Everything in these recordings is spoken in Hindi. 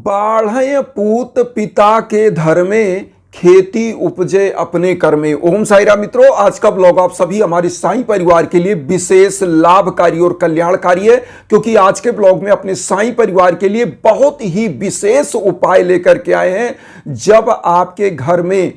बाढ़य पूत पिता के धर्मे, खेती उपजे अपने कर्मे। ओम साई राम मित्रों, आज का ब्लॉग आप सभी हमारे साईं परिवार के लिए विशेष लाभकारी और कल्याणकारी है, क्योंकि आज के ब्लॉग में अपने साईं परिवार के लिए बहुत ही विशेष उपाय लेकर के आए हैं। जब आपके घर में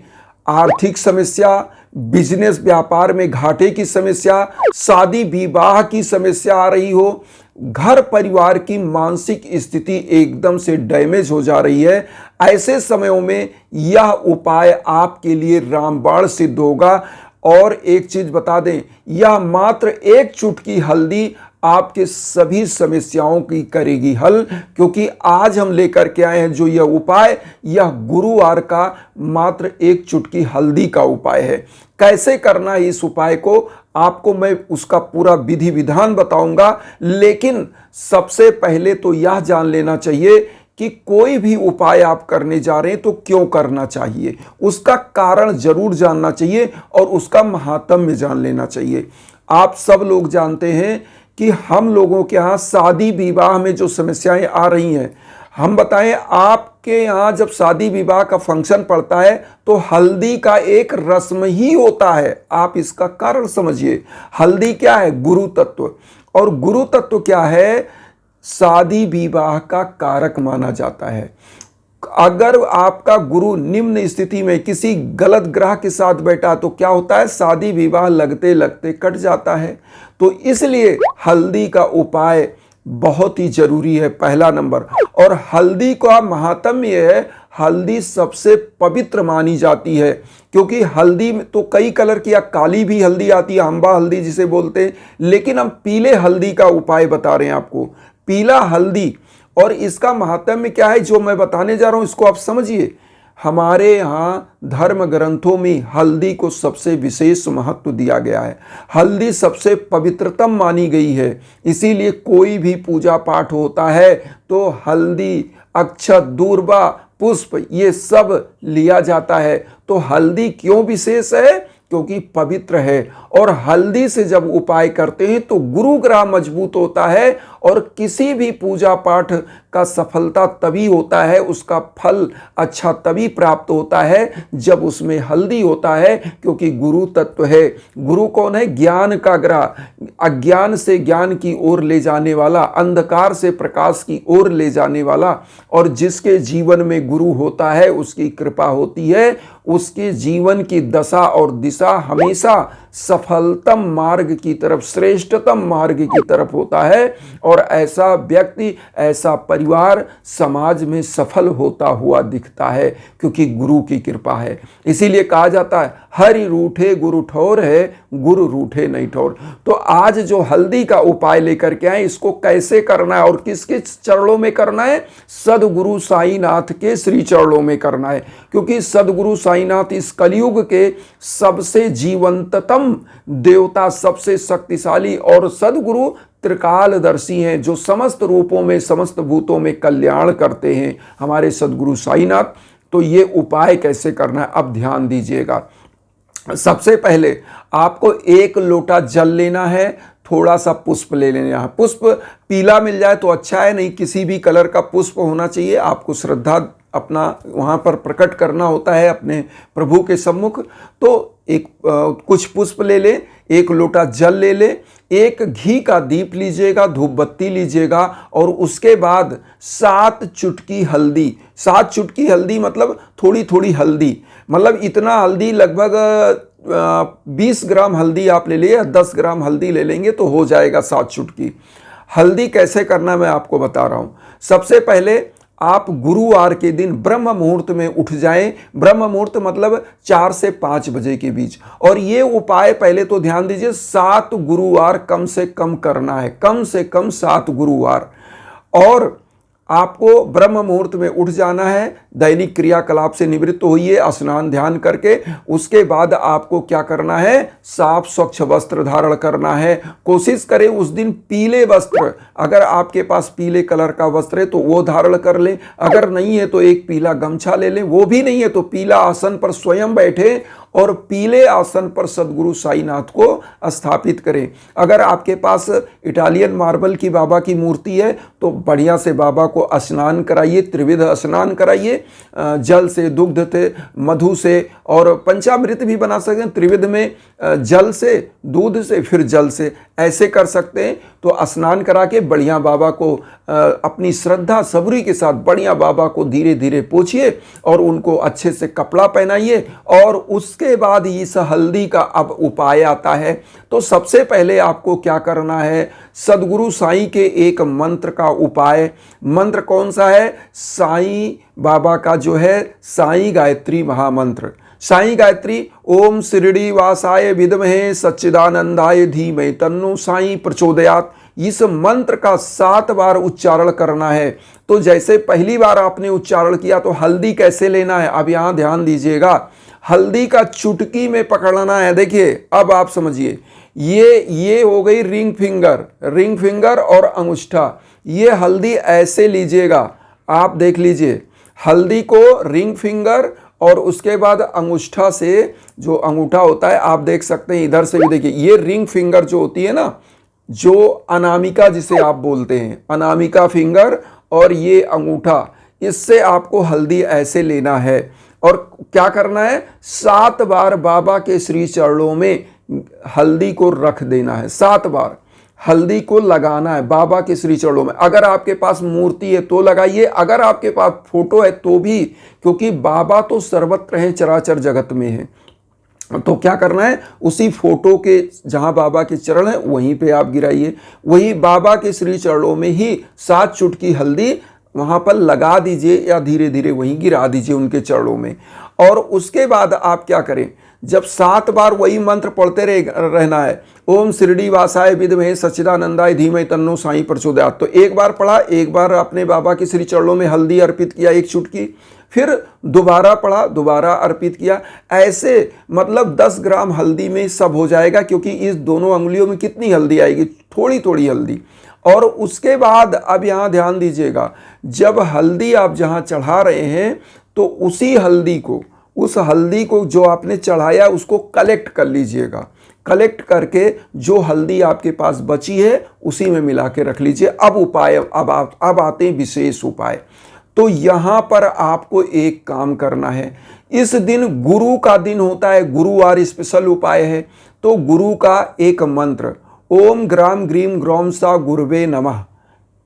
आर्थिक समस्या, बिजनेस व्यापार में घाटे की समस्या, शादी विवाह की समस्या आ रही हो, घर परिवार की मानसिक स्थिति एकदम से डैमेज हो जा रही है, ऐसे समयों में यह उपाय आपके लिए रामबाण सिद्ध होगा। और एक चीज बता दें, यह मात्र एक चुटकी हल्दी आपके सभी समस्याओं की करेगी हल, क्योंकि आज हम लेकर के आए हैं जो यह उपाय, यह गुरुवार का मात्र एक चुटकी हल्दी का उपाय है। कैसे करना है इस उपाय को, आपको मैं उसका पूरा विधि विधान बताऊंगा, लेकिन सबसे पहले तो यह जान लेना चाहिए कि कोई भी उपाय आप करने जा रहे हैं तो क्यों करना चाहिए, उसका कारण जरूर जानना चाहिए और उसका महात्म्य जान लेना चाहिए। आप सब लोग जानते हैं कि हम लोगों के यहाँ शादी विवाह में जो समस्याएं आ रही हैं, हम बताएं आपके यहाँ जब शादी विवाह का फंक्शन पड़ता है तो हल्दी का एक रस्म ही होता है। आप इसका कारण समझिए। हल्दी क्या है? गुरु तत्व। और गुरु तत्व क्या है? शादी विवाह का कारक माना जाता है। अगर आपका गुरु निम्न स्थिति में किसी गलत ग्रह के साथ बैठा तो क्या होता है? शादी विवाह लगते लगते कट जाता है। तो इसलिए हल्दी का उपाय बहुत ही जरूरी है, पहला नंबर। और हल्दी का महात्म्य यह है, हल्दी सबसे पवित्र मानी जाती है, क्योंकि हल्दी में तो कई कलर की, या काली भी हल्दी आती है, अंबा हल्दी जिसे बोलते हैं, लेकिन हम पीले हल्दी का उपाय बता रहे हैं आपको। पीला हल्दी, और इसका महात्म्य क्या है जो मैं बताने जा रहा हूं, इसको आप समझिए। हमारे यहाँ धर्म ग्रंथों में हल्दी को सबसे विशेष महत्व दिया गया है। हल्दी सबसे पवित्रतम मानी गई है, इसीलिए कोई भी पूजा पाठ होता है तो हल्दी, अक्षत, दूर्वा, पुष्प ये सब लिया जाता है। तो हल्दी क्यों विशेष है? क्योंकि पवित्र है। और हल्दी से जब उपाय करते हैं तो गुरु ग्रह मजबूत होता है, और किसी भी पूजा पाठ का सफलता तभी होता है, उसका फल अच्छा तभी प्राप्त होता है जब उसमें हल्दी होता है, क्योंकि गुरु तत्व है। गुरु कौन है? ज्ञान का ग्रह, अज्ञान से ज्ञान की ओर ले जाने वाला, अंधकार से प्रकाश की ओर ले जाने वाला। और जिसके जीवन में गुरु होता है, उसकी कृपा होती है, उसके जीवन की दशा और दिशा हमेशा सफलतम मार्ग की तरफ, श्रेष्ठतम मार्ग की तरफ होता है। और ऐसा व्यक्ति, ऐसा परिवार समाज में सफल होता हुआ दिखता है, क्योंकि गुरु की कृपा है। इसीलिए कहा जाता है, हरि रूठे गुरु ठौर है, गुरु रूठे नहीं ठौर। तो आज जो हल्दी का उपाय लेकर के आए, इसको कैसे करना है और किस किस चरणों में करना है? सदगुरु साईनाथ के श्री चरणों में करना है, क्योंकि सदगुरु साईनाथ इस कलयुग के सबसे जीवंततम देवता, सबसे शक्तिशाली, और सदगुरु त्रिकालदर्शी हैं, जो समस्त रूपों में, समस्त भूतों में कल्याण करते हैं, हमारे सदगुरु साईनाथ। तो ये उपाय कैसे करना है, अब ध्यान दीजिएगा। सबसे पहले आपको एक लोटा जल लेना है, थोड़ा सा पुष्प ले लेना है। पुष्प पीला मिल जाए तो अच्छा है, नहीं किसी भी कलर का पुष्प होना चाहिए। आपको श्रद्धा अपना वहाँ पर प्रकट करना होता है अपने प्रभु के सम्मुख। तो एक कुछ पुष्प ले ले, एक लोटा जल ले ले, एक घी का दीप लीजिएगा, धूप बत्ती लीजिएगा, और उसके बाद 7 चुटकी हल्दी। 7 चुटकी हल्दी मतलब थोड़ी थोड़ी हल्दी, मतलब इतना हल्दी, लगभग 20 ग्राम हल्दी आप ले लिए, 10 ग्राम हल्दी ले लेंगे तो हो जाएगा 7 चुटकी। हल्दी कैसे करना मैं आपको बता रहा हूं। सबसे पहले आप गुरुवार के दिन ब्रह्म मुहूर्त में उठ जाएं। ब्रह्म मुहूर्त मतलब 4 से 5 बजे के बीच। और ये उपाय पहले तो ध्यान दीजिए, 7 गुरुवार कम से कम करना है, कम से कम 7 गुरुवार। और आपको ब्रह्म मुहूर्त में उठ जाना है, दैनिक क्रियाकलाप से निवृत्त होइए स्नान ध्यान करके। उसके बाद आपको क्या करना है? साफ स्वच्छ वस्त्र धारण करना है। कोशिश करें उस दिन पीले वस्त्र, अगर आपके पास पीले कलर का वस्त्र है तो वो धारण कर लें, अगर नहीं है तो एक पीला गमछा ले लें, वो भी नहीं है तो पीला आसन पर स्वयं बैठे और पीले आसन पर सदगुरु साईनाथ को स्थापित करें। अगर आपके पास इटालियन मार्बल की बाबा की मूर्ति है तो बढ़िया से बाबा को स्नान कराइए, त्रिविध स्नान कराइए, जल से, दुग्ध से, मधु से, और पंचामृत भी बना सकते हैं। त्रिविध में जल से, दूध से, फिर जल से, ऐसे कर सकते हैं। तो स्नान करा के बढ़िया बाबा को अपनी श्रद्धा सबरी के साथ बढ़िया बाबा को धीरे धीरे पोंछिए और उनको अच्छे से कपड़ा पहनाइए। और उसके बाद इस हल्दी का अब उपाय आता है। तो सबसे पहले आपको क्या करना है, सदगुरु साईं के एक मंत्र का उपाय। मंत्र कौन सा है? साईं बाबा का जो है साईं गायत्री महामंत्र। साईं गायत्री, ओम शिरडी वासाय विद्महे सच्चिदानंदाय धीमहि तन्नो साईं प्रचोदयात्। इस मंत्र का 7 बार उच्चारण करना है। तो जैसे पहली बार आपने उच्चारण किया तो हल्दी कैसे लेना है, अब यहां ध्यान दीजिएगा। हल्दी का चुटकी में पकड़ना है। देखिए अब आप समझिए, ये हो गई रिंग फिंगर और अंगूठा। ये हल्दी ऐसे लीजिएगा, आप देख लीजिए, हल्दी को रिंग फिंगर और उसके बाद अंगूठा से, जो अंगूठा होता है आप देख सकते हैं, इधर से भी देखिए, ये रिंग फिंगर जो होती है ना, जो अनामिका जिसे आप बोलते हैं, अनामिका फिंगर, और ये अंगूठा, इससे आपको हल्दी ऐसे लेना है। और क्या करना है, 7 बार बाबा के श्री चरणों में हल्दी को रख देना है। 7 बार हल्दी को लगाना है बाबा के श्री चरणों में। अगर आपके पास मूर्ति है तो लगाइए, अगर आपके पास फोटो है तो भी, क्योंकि बाबा तो सर्वत्र हैं, चराचर जगत में है। तो क्या करना है, उसी फोटो के जहां बाबा के चरण है वहीं पे आप गिराइए। वही बाबा के श्री चरणों में ही 7 चुटकी हल्दी वहां पर लगा दीजिए या धीरे धीरे वहीं गिरा दीजिए उनके चरणों में। और उसके बाद आप क्या करें, जब 7 बार वही मंत्र पढ़ते रहना है, ओम शिरडी वासाय विद्महे सच्चिदानंदाय धीमहि तन्नो साईं प्रचोदयात्। तो एक बार पढ़ा, एक बार अपने बाबा के श्री चरणों में हल्दी अर्पित किया 1 चुटकी, फिर दोबारा पढ़ा, दोबारा अर्पित किया। ऐसे मतलब 10 ग्राम हल्दी में सब हो जाएगा, क्योंकि इस दोनों अंगुलियों में कितनी हल्दी आएगी, थोड़ी थोड़ी हल्दी। और उसके बाद अब यहाँ ध्यान दीजिएगा, जब हल्दी आप जहाँ चढ़ा रहे हैं तो उस हल्दी को जो आपने चढ़ाया उसको कलेक्ट कर लीजिएगा। कलेक्ट करके जो हल्दी आपके पास बची है उसी में मिला के रख लीजिए। अब उपाय, अब आते हैं विशेष उपाय। तो यहाँ पर आपको एक काम करना है। इस दिन गुरु का दिन होता है, गुरुवार स्पेशल उपाय है। तो गुरु का एक मंत्र, ओम ग्राम ग्रीम ग्रौम सा गुरुवे नमः,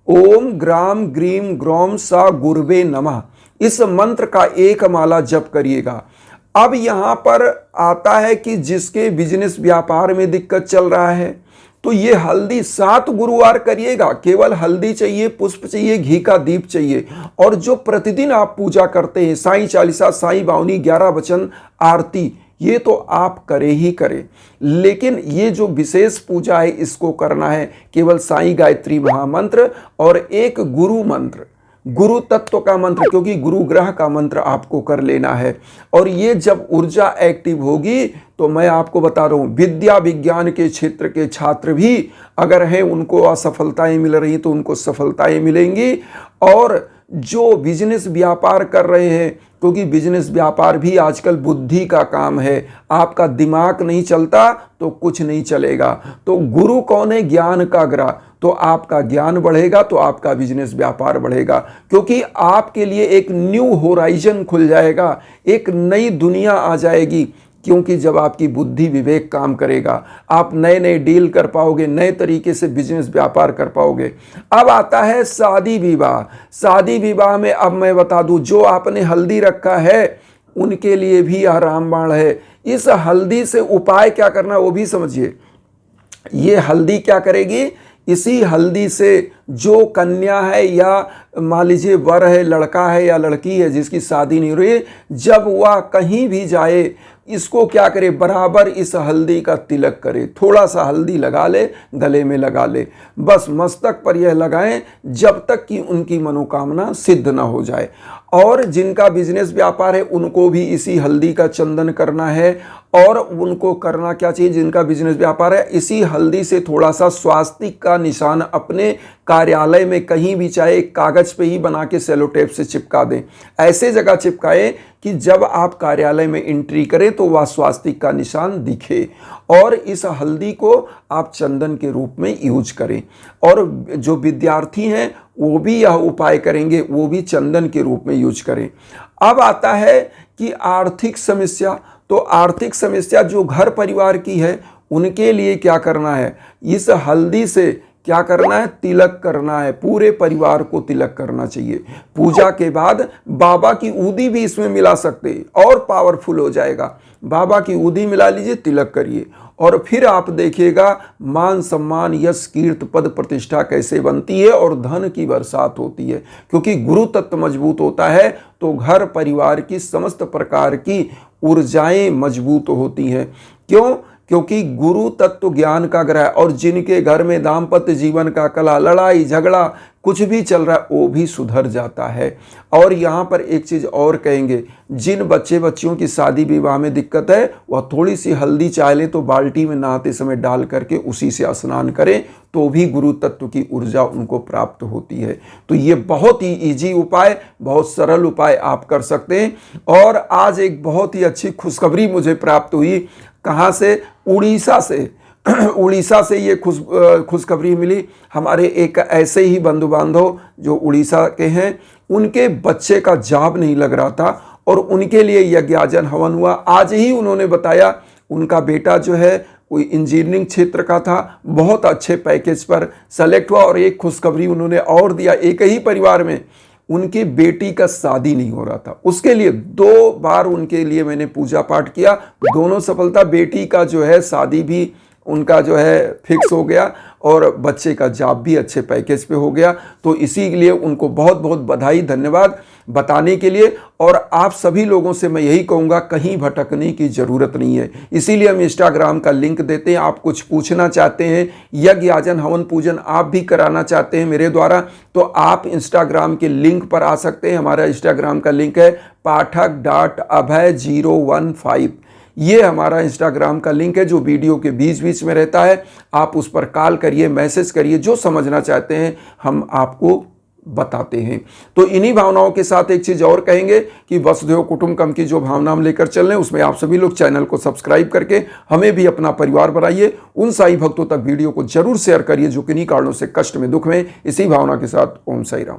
ओम ग्राम ग्रीम ग्रौम सा गुरुवे नमः, इस मंत्र का 1 माला जप करिएगा। अब यहां पर आता है कि जिसके बिजनेस व्यापार में दिक्कत चल रहा है तो ये हल्दी 7 गुरुवार करिएगा। केवल हल्दी चाहिए, पुष्प चाहिए, घी का दीप चाहिए। और जो प्रतिदिन आप पूजा करते हैं, साईं चालीसा, साईं बावनी, 11 वचन, आरती, ये तो आप करें ही करें। लेकिन ये जो विशेष पूजा है इसको करना है केवल साईं गायत्री महामंत्र और एक गुरु मंत्र, गुरु तत्व का मंत्र, क्योंकि गुरु ग्रह का मंत्र आपको कर लेना है। और ये जब ऊर्जा एक्टिव होगी तो मैं आपको बता रहा हूँ, विद्या विज्ञान के क्षेत्र के छात्र भी अगर हैं, उनको असफलताएं मिल रही तो उनको सफलताएं मिलेंगी। और जो बिजनेस व्यापार कर रहे हैं, क्योंकि बिजनेस व्यापार भी आजकल बुद्धि का काम है, आपका दिमाग नहीं चलता तो कुछ नहीं चलेगा। तो गुरु कौन है? ज्ञान का ग्रह। तो आपका ज्ञान बढ़ेगा तो आपका बिजनेस व्यापार बढ़ेगा, क्योंकि आपके लिए एक न्यू होराइजन खुल जाएगा, एक नई दुनिया आ जाएगी। क्योंकि जब आपकी बुद्धि विवेक काम करेगा, आप नए नए डील कर पाओगे, नए तरीके से बिजनेस व्यापार कर पाओगे। अब आता है शादी विवाह। शादी विवाह में अब मैं बता दूं, जो आपने हल्दी रखा है उनके लिए भी यह रामबाण है। इस हल्दी से उपाय क्या करना वो भी समझिए। ये हल्दी क्या करेगी, इसी हल्दी से जो कन्या है या मान लीजिए वर है, लड़का है या लड़की है जिसकी शादी नहीं हुई, जब वह कहीं भी जाए इसको क्या करे, बराबर इस हल्दी का तिलक करे। थोड़ा सा हल्दी लगा ले, गले में लगा ले, बस मस्तक पर यह लगाएं जब तक कि उनकी मनोकामना सिद्ध ना हो जाए। और जिनका बिजनेस व्यापार है उनको भी इसी हल्दी का चंदन करना है। और उनको करना क्या चाहिए, जिनका बिजनेस व्यापार है, इसी हल्दी से थोड़ा सा स्वास्तिक का निशान अपने कार्यालय में कहीं भी, चाहे एक कागज पे ही बना के सेलो टेप से चिपका दें। ऐसे जगह चिपकाएं कि जब आप कार्यालय में एंट्री करें तो वह स्वास्तिक का निशान दिखे। और इस हल्दी को आप चंदन के रूप में यूज करें। और जो विद्यार्थी हैं वो भी यह उपाय करेंगे, वो भी चंदन के रूप में यूज करें। अब आता है कि आर्थिक समस्या। तो आर्थिक समस्या जो घर परिवार की है उनके लिए क्या करना है, इस हल्दी से क्या करना है, तिलक करना है। पूरे परिवार को तिलक करना चाहिए। पूजा के बाद बाबा की ऊदी भी इसमें मिला सकते हैं और पावरफुल हो जाएगा। बाबा की ऊदी मिला लीजिए, तिलक करिए, और फिर आप देखिएगा मान सम्मान यश कीर्ति पद प्रतिष्ठा कैसे बनती है और धन की बरसात होती है। क्योंकि गुरु तत्व मजबूत होता है तो घर परिवार की समस्त प्रकार की ऊर्जाएं मजबूत होती हैं। क्यों? क्योंकि गुरु तत्व ज्ञान का ग्रह, और जिनके घर में दाम्पत्य जीवन का कलह, लड़ाई झगड़ा कुछ भी चल रहा है वो भी सुधर जाता है। और यहाँ पर एक चीज़ और कहेंगे, जिन बच्चियों की शादी विवाह में दिक्कत है वह थोड़ी सी हल्दी चाह लें तो बाल्टी में नहाते समय डाल करके उसी से स्नान करें तो भी गुरु तत्व की ऊर्जा उनको प्राप्त होती है। तो ये बहुत ही इजी उपाय, बहुत सरल उपाय आप कर सकते हैं। और आज एक बहुत ही अच्छी खुशखबरी मुझे प्राप्त हुई। कहाँ से? उड़ीसा से। उड़ीसा से ये खुशखबरी मिली। हमारे एक ऐसे ही बंधु बांधव जो उड़ीसा के हैं, उनके बच्चे का जाब नहीं लग रहा था और उनके लिए यज्ञाजन हवन हुआ। आज ही उन्होंने बताया उनका बेटा जो है कोई इंजीनियरिंग क्षेत्र का था, बहुत अच्छे पैकेज पर सेलेक्ट हुआ। और एक खुशखबरी उन्होंने और दिया, एक ही परिवार में उनकी बेटी का शादी नहीं हो रहा था, उसके लिए 2 बार उनके लिए मैंने पूजा पाठ किया, दोनों सफलता। बेटी का जो है शादी भी उनका जो है फिक्स हो गया और बच्चे का जॉब भी अच्छे पैकेज पे हो गया। तो इसीलिए उनको बहुत बहुत बधाई, धन्यवाद बताने के लिए। और आप सभी लोगों से मैं यही कहूँगा, कहीं भटकने की ज़रूरत नहीं है। इसीलिए हम इंस्टाग्राम का लिंक देते हैं। आप कुछ पूछना चाहते हैं, यज्ञ याजन हवन पूजन आप भी कराना चाहते हैं मेरे द्वारा, तो आप इंस्टाग्राम के लिंक पर आ सकते हैं। हमारा इंस्टाग्राम का लिंक है pathak.abhay015। ये हमारा इंस्टाग्राम का लिंक है जो वीडियो के बीच बीच में रहता है। आप उस पर कॉल करिए, मैसेज करिए, जो समझना चाहते हैं हम आपको बताते हैं। तो इन्हीं भावनाओं के साथ एक चीज़ और कहेंगे कि वसुधैव कुटुंबकम की जो भावना हम लेकर चल रहे हैं उसमें आप सभी लोग चैनल को सब्सक्राइब करके हमें भी अपना परिवार बनाइए। उन साई भक्तों तक वीडियो को जरूर शेयर करिए जो किन्हीं कारणों से कष्ट में, दुख में। इसी भावना के साथ ओम साई राम।